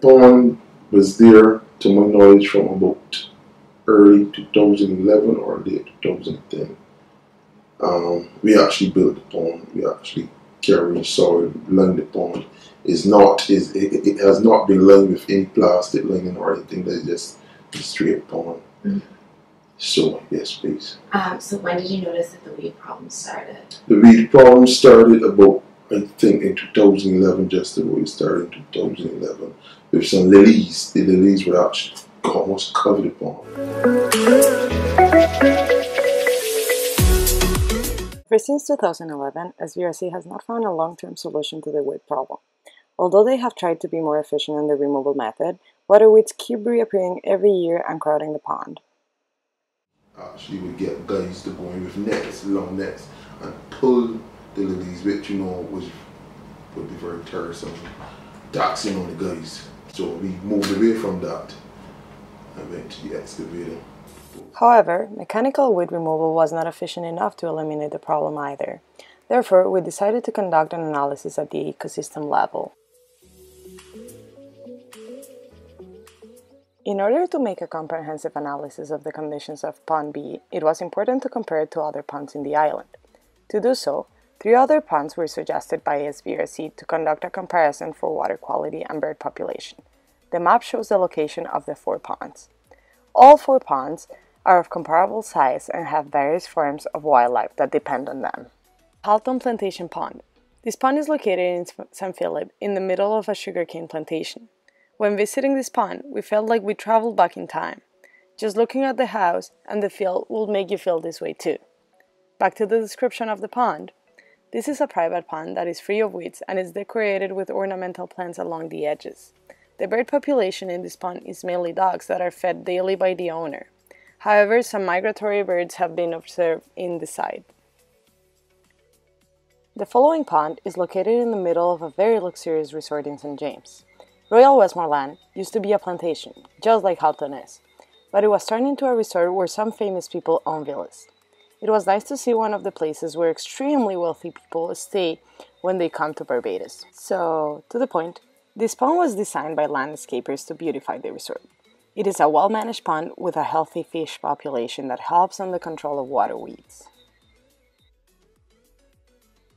pond was there, to my knowledge, from about early 2011 or late 2010. We actually built the pond. We actually carried soil along the pond. It has not been lined with any plastic lining or anything. That's just a straight pond. Mm-hmm. So yes, please. So when did you notice that the weed problem started? The weed problem started about, I think, in 2011. Just about it started in 2011 with some lilies. The lilies were actually almost covered the pond. Ever since 2011, SBRC has not found a long-term solution to the weed problem. Although they have tried to be more efficient in the removal method, water weeds keep reappearing every year and crowding the pond. Actually, we get guys to go in with nets, long nets, and pull the lilies, which would be very tiresome, taxing on the guys. So we moved away from that and went to the excavator. However, mechanical weed removal was not efficient enough to eliminate the problem either. Therefore, we decided to conduct an analysis at the ecosystem level. In order to make a comprehensive analysis of the conditions of Pond B, it was important to compare it to other ponds in the island. To do so, 3 other ponds were suggested by SBRC to conduct a comparison for water quality and bird population. The map shows the location of the 4 ponds. All 4 ponds are of comparable size and have various forms of wildlife that depend on them. Halton Plantation Pond. This pond is located in San Philip, in the middle of a sugarcane plantation. When visiting this pond, we felt like we traveled back in time. Just looking at the house and the field will make you feel this way too. Back to the description of the pond. This is a private pond that is free of weeds and is decorated with ornamental plants along the edges. The bird population in this pond is mainly dogs that are fed daily by the owner. However, some migratory birds have been observed in the site. The following pond is located in the middle of a very luxurious resort in St. James. Royal Westmoreland used to be a plantation, just like Halton is, but it was turned into a resort where some famous people own villas. It was nice to see one of the places where extremely wealthy people stay when they come to Barbados. So, to the point, this pond was designed by landscapers to beautify the resort. It is a well-managed pond with a healthy fish population that helps on the control of water weeds.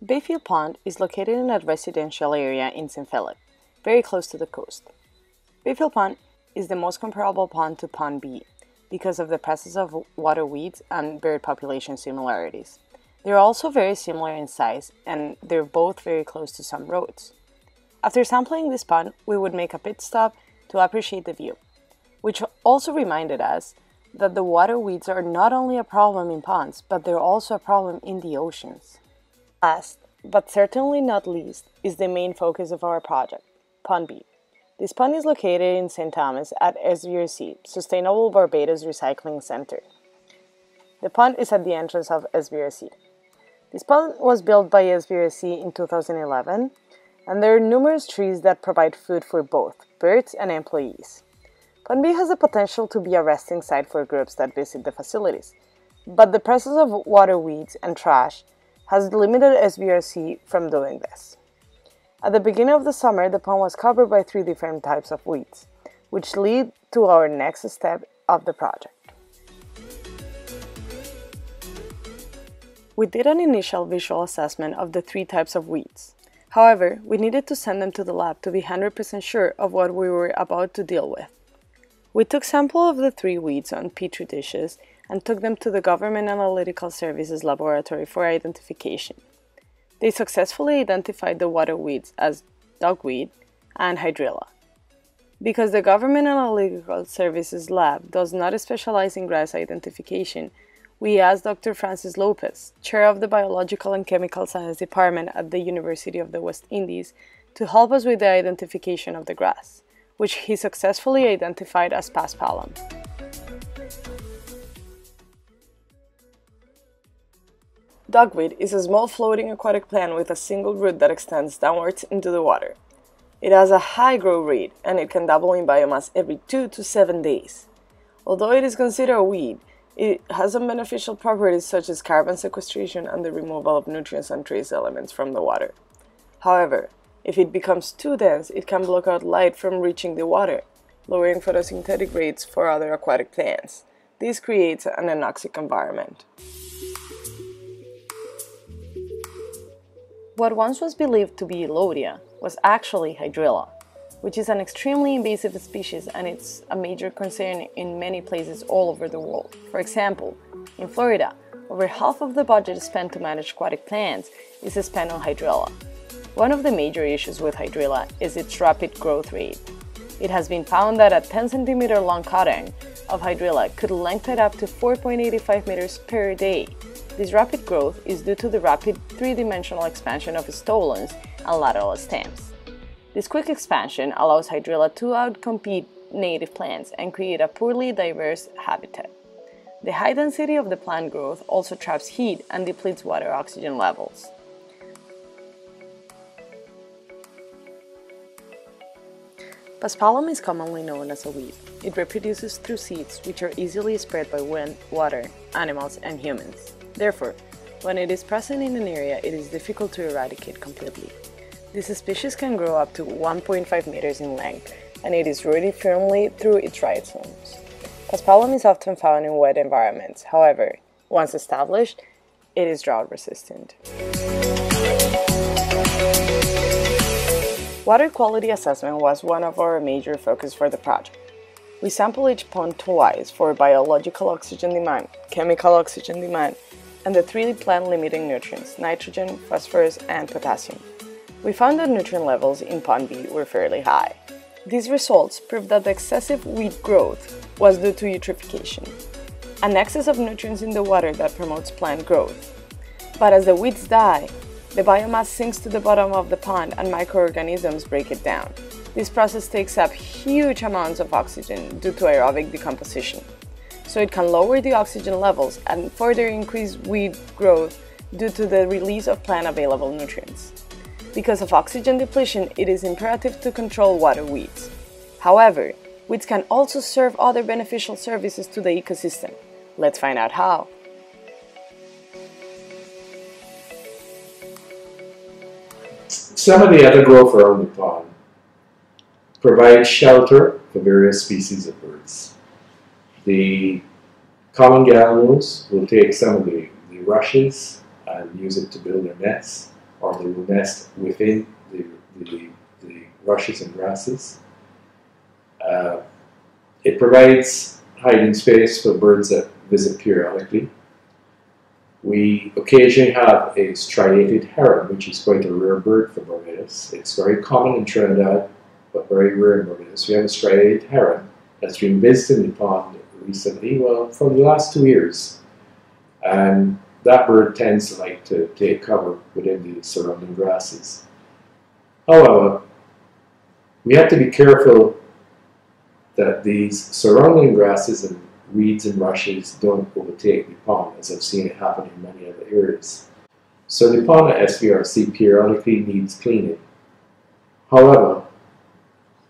Bayfield Pond is located in a residential area in St. Philip, very close to the coast. Bayfield Pond is the most comparable pond to Pond B because of the presence of water weeds and bird population similarities. They are also very similar in size and they're both very close to some roads. After sampling this pond, we would make a pit stop to appreciate the view, which also reminded us that the water weeds are not only a problem in ponds, but they're also a problem in the oceans. Last, but certainly not least, is the main focus of our project, Pond B. This pond is located in St. Thomas at SBRC, Sustainable Barbados Recycling Center. The pond is at the entrance of SBRC. This pond was built by SBRC in 2011, and there are numerous trees that provide food for both birds and employees. Pond B has the potential to be a resting site for groups that visit the facilities, but the presence of water weeds and trash has limited SBRC from doing this. At the beginning of the summer, the pond was covered by 3 different types of weeds, which lead to our next step of the project. We did an initial visual assessment of the 3 types of weeds. However, we needed to send them to the lab to be 100% sure of what we were about to deal with. We took samples of the 3 weeds on petri dishes and took them to the Government Analytical Services Laboratory for identification. They successfully identified the water weeds as dogweed and hydrilla. Because the Government Analytical Services Lab does not specialize in grass identification, we asked Dr. Francis Lopez, chair of the Biological and Chemical Science Department at the University of the West Indies, to help us with the identification of the grass, which he successfully identified as paspalum. Dogweed is a small floating aquatic plant with a single root that extends downwards into the water. It has a high growth rate and it can double in biomass every 2 to 7 days. Although it is considered a weed, it has some beneficial properties such as carbon sequestration and the removal of nutrients and trace elements from the water. However, If it becomes too dense, it can block out light from reaching the water, lowering photosynthetic rates for other aquatic plants. This creates an anoxic environment. What once was believed to be Elodia was actually Hydrilla, which is an extremely invasive species and it's a major concern in many places all over the world. For example, in Florida, over half of the budget spent to manage aquatic plants is spent on Hydrilla. One of the major issues with Hydrilla is its rapid growth rate. It has been found that a 10 cm long cutting of Hydrilla could lengthen up to 4.85 meters per day. This rapid growth is due to the rapid three-dimensional expansion of stolons and lateral stems. This quick expansion allows Hydrilla to outcompete native plants and create a poorly diverse habitat. The high density of the plant growth also traps heat and depletes water oxygen levels. Paspalum is commonly known as a weed. It reproduces through seeds, which are easily spread by wind, water, animals, and humans. Therefore, when it is present in an area, it is difficult to eradicate completely. This species can grow up to 1.5 meters in length, and it is rooted firmly through its rhizomes. Paspalum is often found in wet environments. However, once established, it is drought resistant. Water quality assessment was one of our major focus for the project. We sample each pond twice for biological oxygen demand, chemical oxygen demand, and the three plant-limiting nutrients, nitrogen, phosphorus, and potassium. We found that nutrient levels in Pond B were fairly high. These results prove that the excessive weed growth was due to eutrophication, an excess of nutrients in the water that promotes plant growth. But as the weeds die, the biomass sinks to the bottom of the pond and microorganisms break it down. This process takes up huge amounts of oxygen due to aerobic decomposition, so it can lower the oxygen levels and further increase weed growth due to the release of plant-available nutrients. Because of oxygen depletion, it is imperative to control water weeds. However, weeds can also serve other beneficial services to the ecosystem. Let's find out how. Some of the other growth around the pond provide shelter for various species of birds. The common gallinals will take some of the rushes and use it to build their nests, or they will nest within the rushes and grasses. It provides hiding space for birds that visit periodically. We occasionally have a striated heron, which is quite a rare bird for Barbados. It's very common in Trinidad, but very rare in Barbados. We have a striated heron that's been visiting the pond recently, well, for the last 2 years. And that bird tends to like to take cover within the surrounding grasses. However, we have to be careful that these surrounding grasses and weeds and rushes don't overtake the pond, as I've seen it happen in many other areas. So the pond at SBRC periodically needs cleaning. However,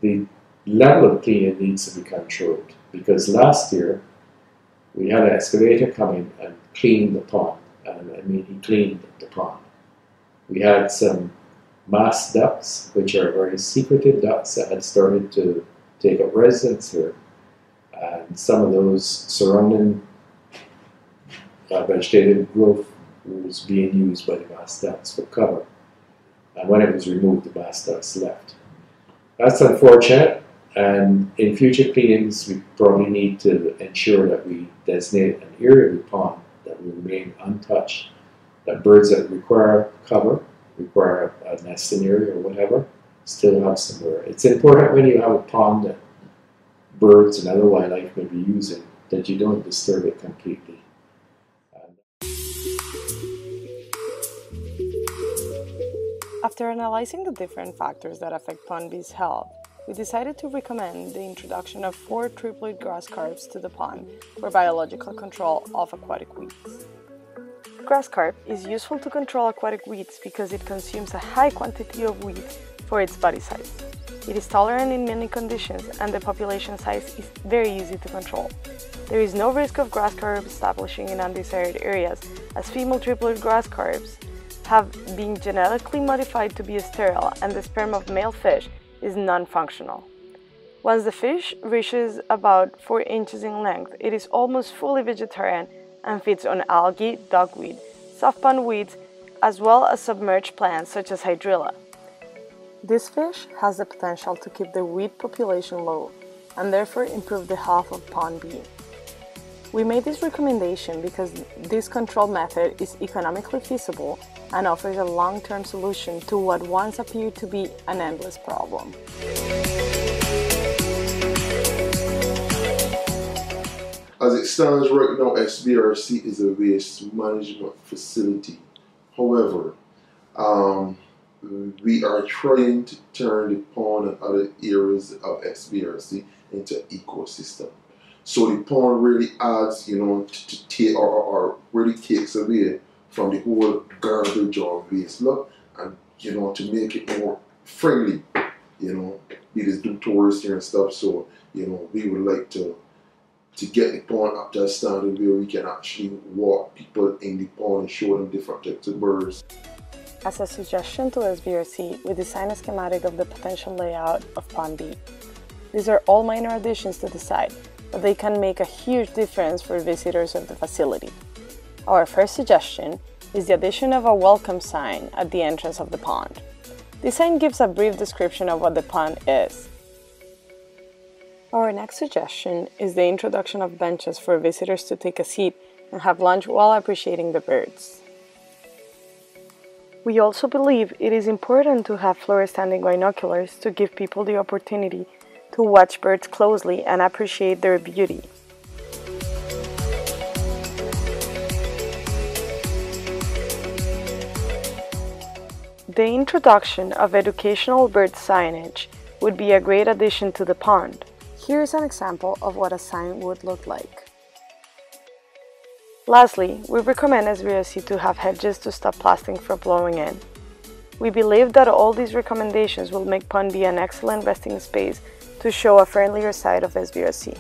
the level of cleaning needs to be controlled, because last year we had an excavator come in and clean the pond, and he cleaned the pond. We had some mass ducks, which are very secretive ducks that had started to take up residence here. And some of those surrounding vegetative growth was being used by the mass ducks for cover. And when it was removed, the mass ducks left. That's unfortunate, and in future cleanings, we probably need to ensure that we designate an area of the pond that will remain untouched, that birds that require cover, require a nesting area or whatever, still have somewhere. It's important when you have a pond that birds and other wildlife may be using, that you don't disturb it completely. After analyzing the different factors that affect pond bees' health, we decided to recommend the introduction of 4 triploid grass carps to the pond for biological control of aquatic weeds. Grass carp is useful to control aquatic weeds because it consumes a high quantity of weed for its body size. It is tolerant in many conditions, and the population size is very easy to control. There is no risk of grass carp establishing in undesired areas, as female triploid grass carps have been genetically modified to be sterile, and the sperm of male fish is non-functional. Once the fish reaches about 4 inches in length, it is almost fully vegetarian and feeds on algae, dogweed, soft pond weeds, as well as submerged plants such as hydrilla. This fish has the potential to keep the weed population low and therefore improve the health of pond B. We made this recommendation because this control method is economically feasible and offers a long-term solution to what once appeared to be an endless problem. As it stands right now, SBRC is a waste management facility. However, we are trying to turn the pond and other areas of SBRC into ecosystem. So the pond really adds, to take or really takes away from the whole garbage or waste look, and to make it more friendly. We just do tourists here and stuff. So we would like to get the pond up to a standard where we can actually walk people in the pond and show them different types of birds. As a suggestion to SBRC, we designed a schematic of the potential layout of Pond B. These are all minor additions to the site, but they can make a huge difference for visitors of the facility. Our first suggestion is the addition of a welcome sign at the entrance of the pond. This sign gives a brief description of what the pond is. Our next suggestion is the introduction of benches for visitors to take a seat and have lunch while appreciating the birds. We also believe it is important to have floor-standing binoculars to give people the opportunity to watch birds closely and appreciate their beauty. The introduction of educational bird signage would be a great addition to the pond. Here is an example of what a sign would look like. Lastly, we recommend SBRC to have hedges to stop plastic from blowing in. We believe that all these recommendations will make Pond B an excellent resting space to show a friendlier side of SBRC.